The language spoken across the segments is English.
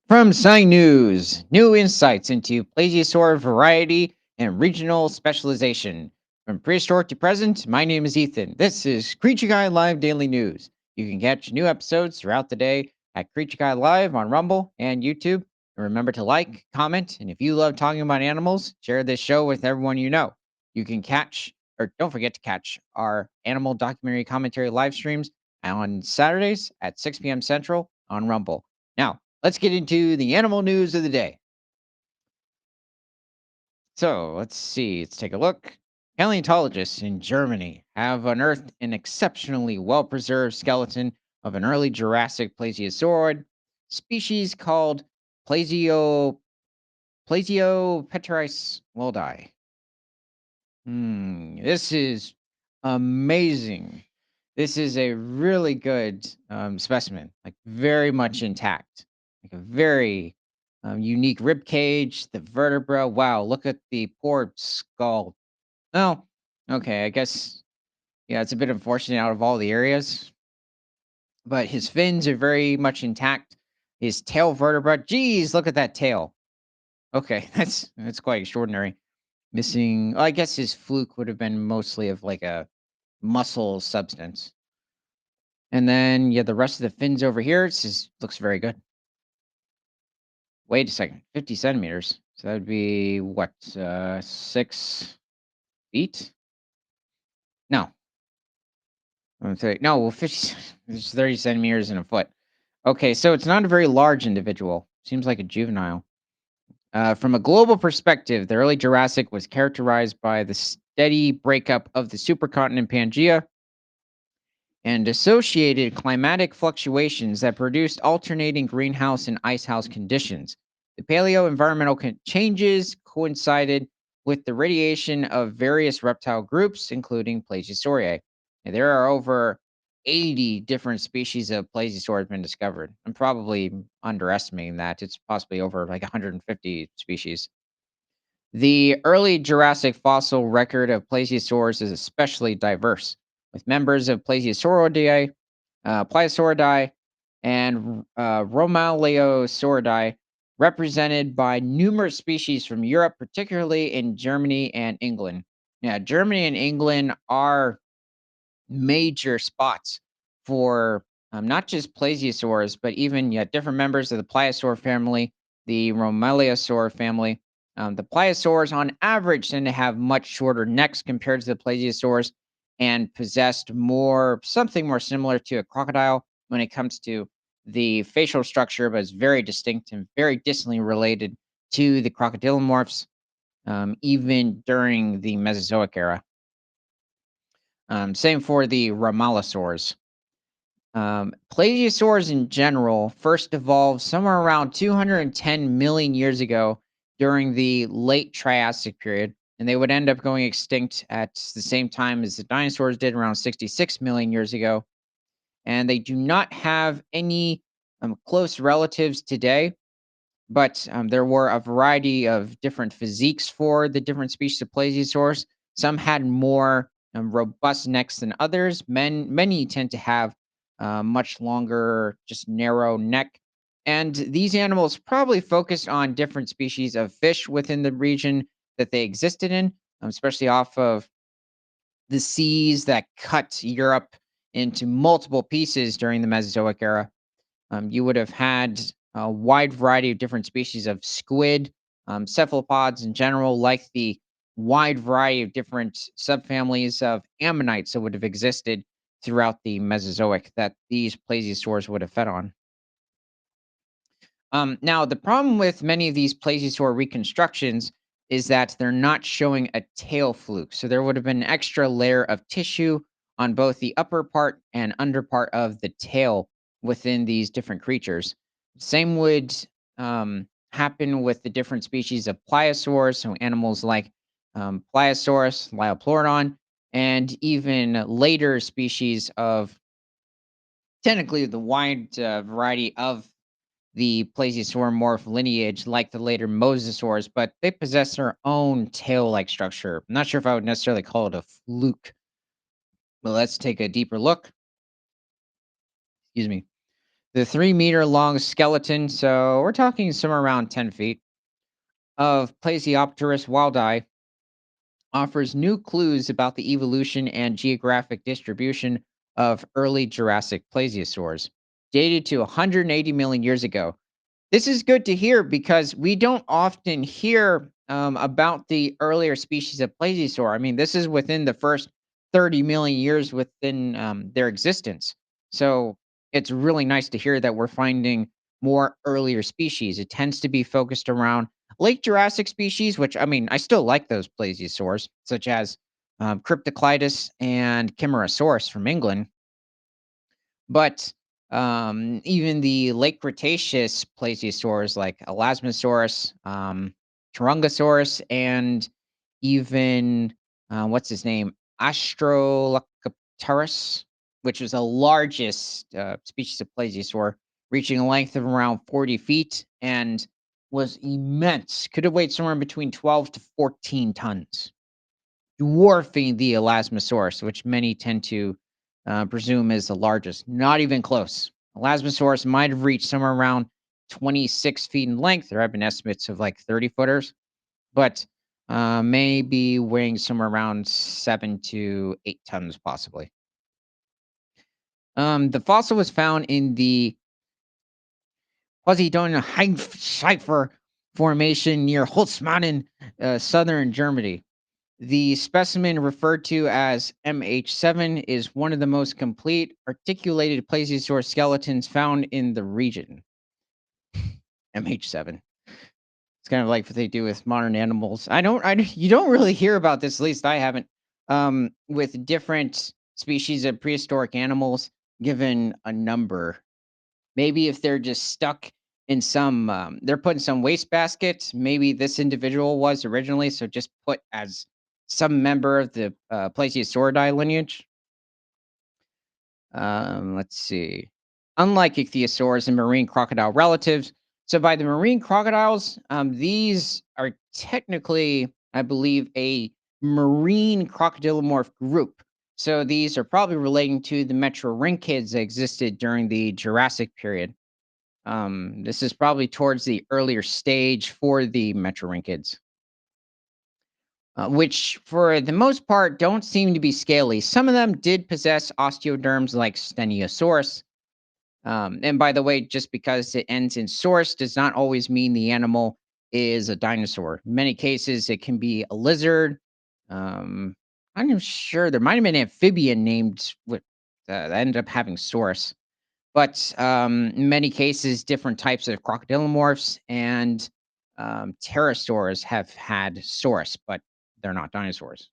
From Sign News, new insights into plesiosaur variety and regional specialization. From prehistoric to present, my name is Ethan. This is Creature Guy Live Daily News. You can catch new episodes throughout the day at Creature Guy Live on Rumble and YouTube. And remember to like, comment, and if you love talking about animals, share this show with everyone you know. You can catch, or don't forget to catch, our animal documentary commentary live streams on Saturdays at 6 p.m. Central on Rumble. Now, let's get into the animal news of the day. So let's see. Let's take a look. Paleontologists in Germany have unearthed an exceptionally well preserved skeleton of an early Jurassic plesiosaurid species called Plesio Plesiopetraris wildi. This is amazing. This is a really good specimen, like very much intact, like a very unique rib cage, the vertebra. Wow, look at the poor skull. Oh, okay. I guess yeah, it's a bit unfortunate out of all the areas, but his fins are very much intact. His tail vertebra. Geez, look at that tail. Okay, that's quite extraordinary. Missing. I guess his fluke would have been mostly of like a muscle substance. And then yeah, the rest of the fins over here, it's just looks very good. Wait a second, 50 centimeters. So that would be what, 6 feet? No, I'm sorry. No, well, 50, it's 30 centimeters in a foot. Okay, so it's not a very large individual. Seems like a juvenile. From a global perspective, the early Jurassic was characterized by the steady breakup of the supercontinent Pangea and associated climatic fluctuations that produced alternating greenhouse and icehouse conditions. The paleo environmental changes coincided with the radiation of various reptile groups, including Plesiosauridae. And there are over 80 different species of plesiosaurs been discovered. I'm probably underestimating that. It's possibly over like 150 species. The early Jurassic fossil record of plesiosaurs is especially diverse, with members of Plesiosauridae, Pliosauridae, and Romaleosauridae represented by numerous species from Europe, particularly in Germany and England. Yeah, Germany and England are major spots for not just plesiosaurs, but even yeah, different members of the pliosaur family, the Romaleosaur family. The pliosaurs, on average, tend to have much shorter necks compared to the plesiosaurs, and possessed more something more similar to a crocodile when it comes to the facial structure, but is very distinct and very distantly related to the crocodilomorphs, even during the Mesozoic era. Same for the Romalosaurs. Plesiosaurs in general first evolved somewhere around 210 million years ago during the late Triassic period, and they would end up going extinct at the same time as the dinosaurs did around 66 million years ago. And they do not have any close relatives today, but there were a variety of different physiques for the different species of plesiosaurs. Some had more robust necks than others. Many tend to have much longer, just narrow neck. And these animals probably focused on different species of fish within the region that they existed in, especially off of the seas that cut Europe into multiple pieces during the Mesozoic era. You would have had a wide variety of different species of squid, cephalopods in general, like the wide variety of different subfamilies of ammonites that would have existed throughout the Mesozoic that these plesiosaurs would have fed on. Now, the problem with many of these plesiosaur reconstructions is that they're not showing a tail fluke. So there would have been an extra layer of tissue on both the upper part and under part of the tail within these different creatures. Same would happen with the different species of pliosaurs, so animals like Pliosaurus, Liopleurodon, and even later species of technically the wide variety of the plesiosaur lineage like the later mosasaurs, but they possess their own tail-like structure. I'm not sure if I would necessarily call it a fluke, but let's take a deeper look. Excuse me. The 3-meter long skeleton, so we're talking somewhere around 10 feet, of Plesiopterus wildii offers new clues about the evolution and geographic distribution of early Jurassic plesiosaurs, dated to 180 million years ago. This is good to hear because we don't often hear about the earlier species of plesiosaur. I mean, this is within the first 30 million years within their existence. So it's really nice to hear that we're finding more earlier species. It tends to be focused around late Jurassic species, which I mean, I still like those plesiosaurs, such as Cryptoclitus and Chimerosaurus from England, but, even the late Cretaceous plesiosaurs like Elasmosaurus, Turungosaurus, and even, what's his name? Australopithecus, which was the largest, species of plesiosaur, reaching a length of around 40 feet and was immense. Could have weighed somewhere in between 12 to 14 tons, dwarfing the Elasmosaurus, which many tend to presume is the largest. Not even close. Elasmosaurus might have reached somewhere around 26 feet in length. There have been estimates of like 30 footers, but maybe weighing somewhere around 7 to 8 tons, possibly. The fossil was found in the Quasi-Donner Formation near Holzmannen, southern Germany. The specimen referred to as MH7 is one of the most complete articulated plesiosaur skeletons found in the region. MH7. It's kind of like what they do with modern animals. You don't really hear about this, at least I haven't, with different species of prehistoric animals given a number. Maybe if they're just stuck in some, they're put in some wastebasket. Maybe this individual was originally, so just put as some member of the Plesiosauridae lineage. Let's see. Unlike ichthyosaurs and marine crocodile relatives, so by the marine crocodiles, these are technically, I believe, a marine crocodilomorph group. So these are probably relating to the metrorhynchids that existed during the Jurassic period. This is probably towards the earlier stage for the metrorhynchids, which for the most part don't seem to be scaly. Some of them did possess osteoderms like Steniosaurus. And by the way, just because it ends in source does not always mean the animal is a dinosaur. In many cases, it can be a lizard. Um, I'm not sure. There might have been an amphibian named with that ended up having source. But, in many cases, different types of crocodilomorphs and, pterosaurs have had source, but they're not dinosaurs,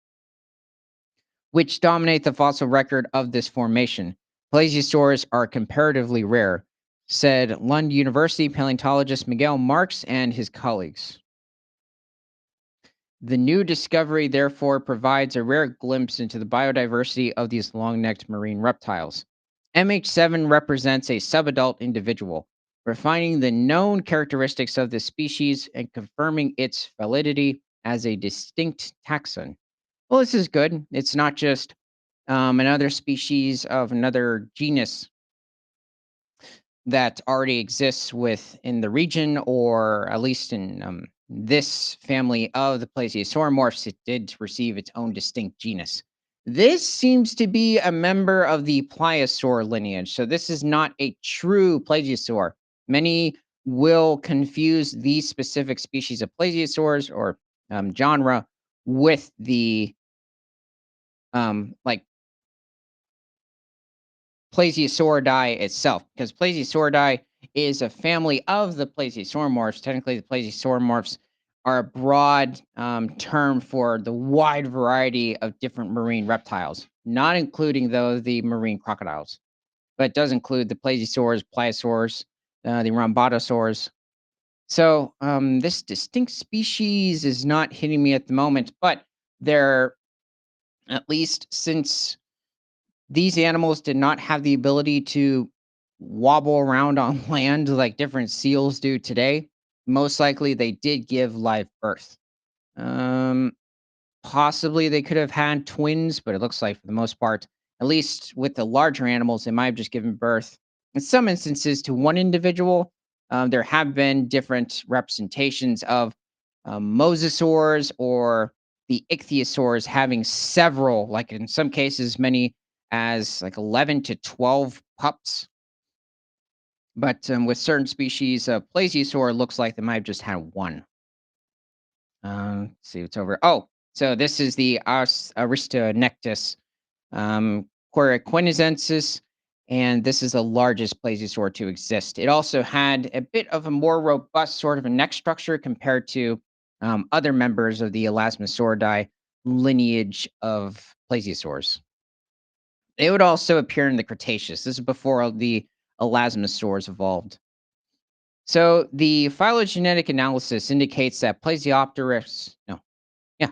which dominate the fossil record of this formation. Plesiosaurs are comparatively rare, said Lund University paleontologist Miguel Marks and his colleagues. The new discovery, therefore, provides a rare glimpse into the biodiversity of these long necked marine reptiles. MH7 represents a subadult individual, refining the known characteristics of this species and confirming its validity as a distinct taxon. Well, this is good. It's not just another species of another genus that already exists within the region, or at least in this family of the plesiosauromorphs, it did receive its own distinct genus. This seems to be a member of the pliosaur lineage, so this is not a true plesiosaur. Many will confuse these specific species of plesiosaurs or genre with the like Plesiosauridae itself, because Plesiosauridae is a family of the Plesiosauromorphs. Technically, the Plesiosauromorphs are a broad term for the wide variety of different marine reptiles, not including, though, the marine crocodiles, but it does include the plesiosaurs, pliosaurs, the rhombodosaurs. So, this distinct species is not hitting me at the moment, but they're, at least since these animals did not have the ability to wobble around on land like different seals do today. Most likely, they did give live birth. Um, Possibly they could have had twins, but it looks like for the most part, at least with the larger animals, they might have just given birth In some instances, to one individual. There have been different representations of mosasaurs or the ichthyosaurs having several, like in some cases, many as like 11 to 12 pups. But with certain species, plesiosaur looks like they might have just had one. Let's see what's over. Oh, so this is the Aristonectus Querquenensis, and this is the largest plesiosaur to exist. It also had a bit of a more robust sort of a neck structure compared to other members of the Elasmosauridae lineage of plesiosaurs. They would also appear in the Cretaceous. This is before the elasmosaurs evolved. So the phylogenetic analysis indicates that Plesiopterus, no, yeah,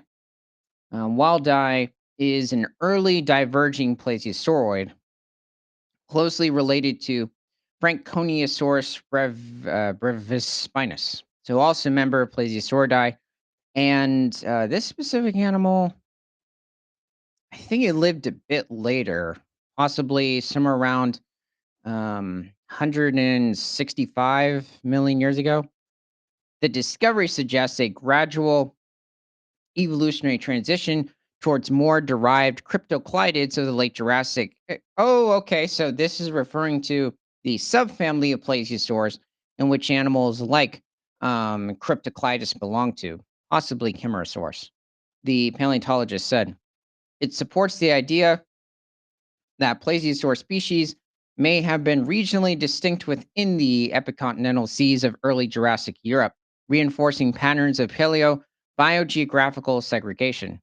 Wildi is an early diverging plesiosauroid closely related to Franconeosaurus brevispinus. So also a member of Plesiosauridae. And this specific animal, I think it lived a bit later, possibly somewhere around 165 million years ago. The discovery suggests a gradual evolutionary transition towards more derived cryptoclydids of the late Jurassic. Oh, okay. So this is referring to the subfamily of plesiosaurs in which animals like cryptoclydus belong to, possibly Chimerosaurus. The paleontologist said it supports the idea that plesiosaur species may have been regionally distinct within the epicontinental seas of early Jurassic Europe, reinforcing patterns of paleo biogeographical segregation.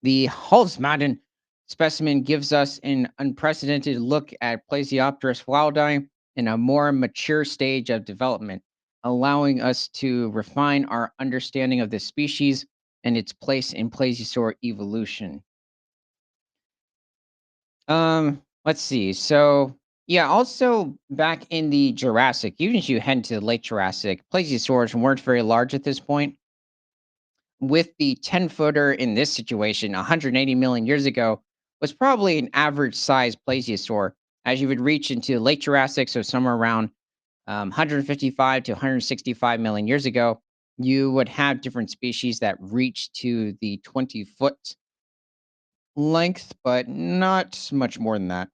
The Holzmaden specimen gives us an unprecedented look at Plesiopterus wildi in a more mature stage of development, allowing us to refine our understanding of the species and its place in plesiosaur evolution. Let's see. So, yeah, also back in the Jurassic, even as you head into the late Jurassic, plesiosaurs weren't very large at this point. With the 10-footer in this situation, 180 million years ago, was probably an average size plesiosaur. As you would reach into late Jurassic, so somewhere around 155 to 165 million years ago, you would have different species that reach to the 20-foot length, but not much more than that.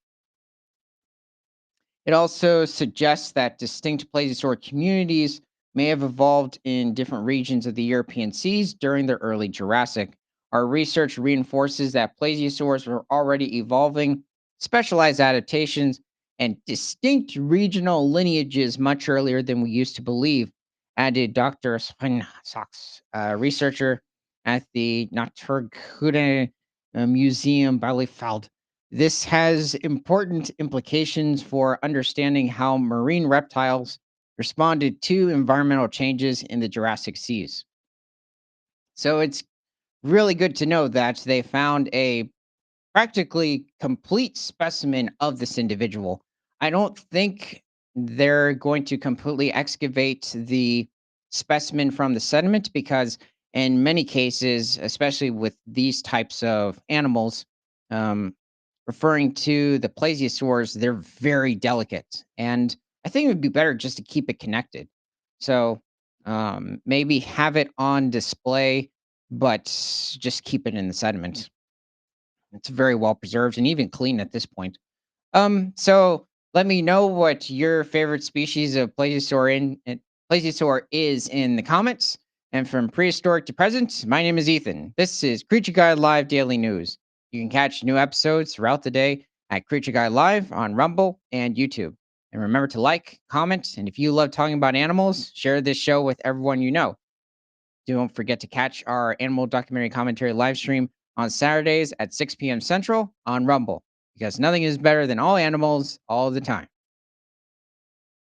It also suggests that distinct plesiosaur communities may have evolved in different regions of the European seas during the early Jurassic. Our research reinforces that plesiosaurs were already evolving specialized adaptations and distinct regional lineages much earlier than we used to believe, added Dr. Sven Sachs, a researcher at the Naturkunde Museum Bielefeld. This has important implications for understanding how marine reptiles responded to environmental changes in the Jurassic seas. So it's really good to know that they found a practically complete specimen of this individual. I don't think they're going to completely excavate the specimen from the sediment because, in many cases, especially with these types of animals, um, referring to the plesiosaurs, they're very delicate. And I think it would be better just to keep it connected. So maybe have it on display, but just keep it in the sediment. It's very well preserved and even clean at this point. So let me know what your favorite species of plesiosaur is in the comments. And from prehistoric to present, my name is Ethan. This is Creature Guide Live Daily News. You can catch new episodes throughout the day at Creature Guide Live on Rumble and YouTube. And remember to like, comment, and if you love talking about animals, share this show with everyone you know. Don't forget to catch our animal documentary commentary live stream on Saturdays at 6 p.m. Central on Rumble, because nothing is better than all animals all the time.